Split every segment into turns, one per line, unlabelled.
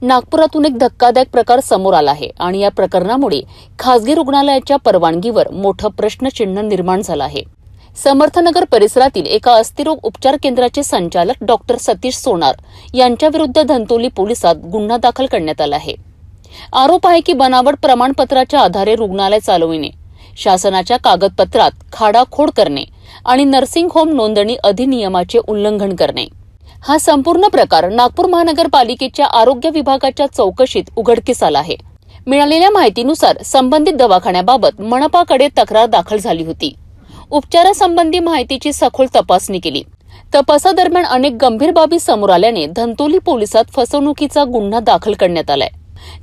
नागपुरातून एक धक्कादायक प्रकार समोर आला आहे आणि या प्रकरणामुळे खासगी रुग्णालयाच्या परवानगीवर मोठं प्रश्नचिन्ह निर्माण झालं आहे। समर्थनगर परिसरातील एका अस्थिरोग उपचार केंद्राचे संचालक डॉक्टर सतीश सोनार यांच्याविरुद्ध धंतोली पोलिसात गुन्हा दाखल करण्यात आला आहे। आरोप आहे की बनावट प्रमाणपत्राच्या आधारे रुग्णालय चालविणे, शासनाच्या कागदपत्रात खाडाखोड करणे आणि नर्सिंग होम नोंदणी अधिनियमाचे उल्लंघन करणे। हा संपूर्ण प्रकार नागपूर महानगरपालिकेच्या आरोग्य विभागाच्या चौकशीत उघडकीस आला आहे। मिळालेल्या माहितीनुसार संबंधित दवाखान्याबाबत मनपाकडे तक्रार दाखल झाली होती। उपचारासंबंधी माहितीची सखोल तपासणी केली। तपासादरम्यान अनेक गंभीर बाबी समोर आल्याने धंतोली पोलिसात फसवणुकीचा गुन्हा दाखल करण्यात आलाय।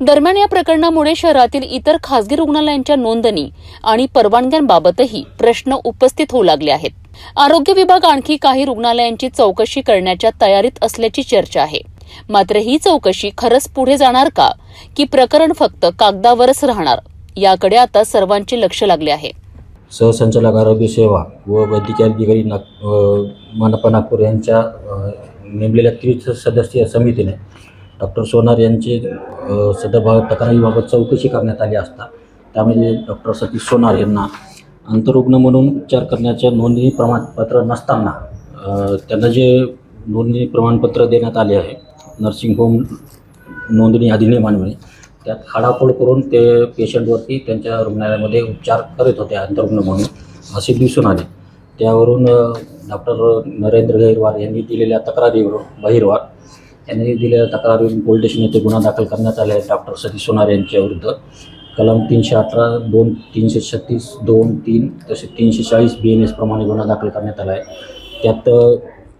दरम्यान या प्रकरणामुळे शहरातील इतर खासगी रुग्णालयांच्या नोंदणी आणि परवानग्यांबाबतही प्रश्न उपस्थित होऊ लागले आहेत। आरोग्य विभाग आणखी काही रुग्णालयांची चौकशी करण्याच्या तयारीत असल्याची चर्चा आहे। मात्र ही चौकशी खरंच पुढे जाणार का की प्रकरण फक्त कागदावरच राहणार, याकडे आता सर्वांचे लक्ष लागले आहे।
सहसंचालक आरोग्य सेवा व वैद्यकीय अधिकारी मनपा नागपूर यांच्या नेमलेल्या 30 सदस्यीय समितीने डॉक्टर सोनार यांची सदर तक्रारीबाबत चौकशी करण्यात आली असता त्यामध्ये डॉक्टर सतीश सोनार यांना अंतरुग्ण म्हणून उपचार करण्याचे नोंदणी प्रमाणपत्र नसताना त्यांना जे नोंदणी प्रमाणपत्र देण्यात आले आहे नर्सिंग होम नोंदणी अधिनियमान्वये, त्यात खाडाखोड करून ते पेशंटवरती त्यांच्या रुग्णालयामध्ये उपचार करीत होते अंतरुग्ण म्हणून असे दिसून आले। त्यावरून डॉक्टर नरेंद्र गहिरवार यांनी दिलेल्या तक्रारीवरून यांनी दिलेल्या तक्रारीवरून पोलीस स्टेशन येथे गुन्हा दाखल करण्यात आला आहे। डॉक्टर सतीश सोनार यांच्या विरुद्ध कलम 318, 2, 336, 2, 3 तसे 340 BNS प्रमाणे गुन्हा दाखल करण्यात आला आहे। त्यात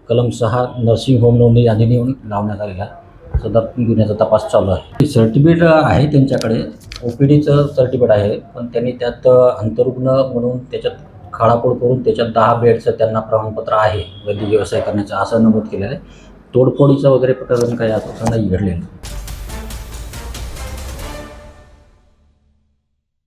कलम 6 नर्सिंग होम नोंदणी अधिनियम लावण्यात आलेला आहे। सदर गुन्ह्याचा तपास चालू आहे। सर्टिफिकेट आहे त्यांच्याकडे, OPDचं सर्टिफिकेट आहे, पण त्यांनी त्यात अंतरुग्ण म्हणून त्याच्यात खाडाखोड करून त्याच्यात 10 बेडचं त्यांना प्रमाणपत्र आहे वैद्यकीय व्यवसाय करण्याचं असं नमूद केलेलं आहे। तोडफोडीचं वगैरे प्रकरण काही असं नाही घडलेलं।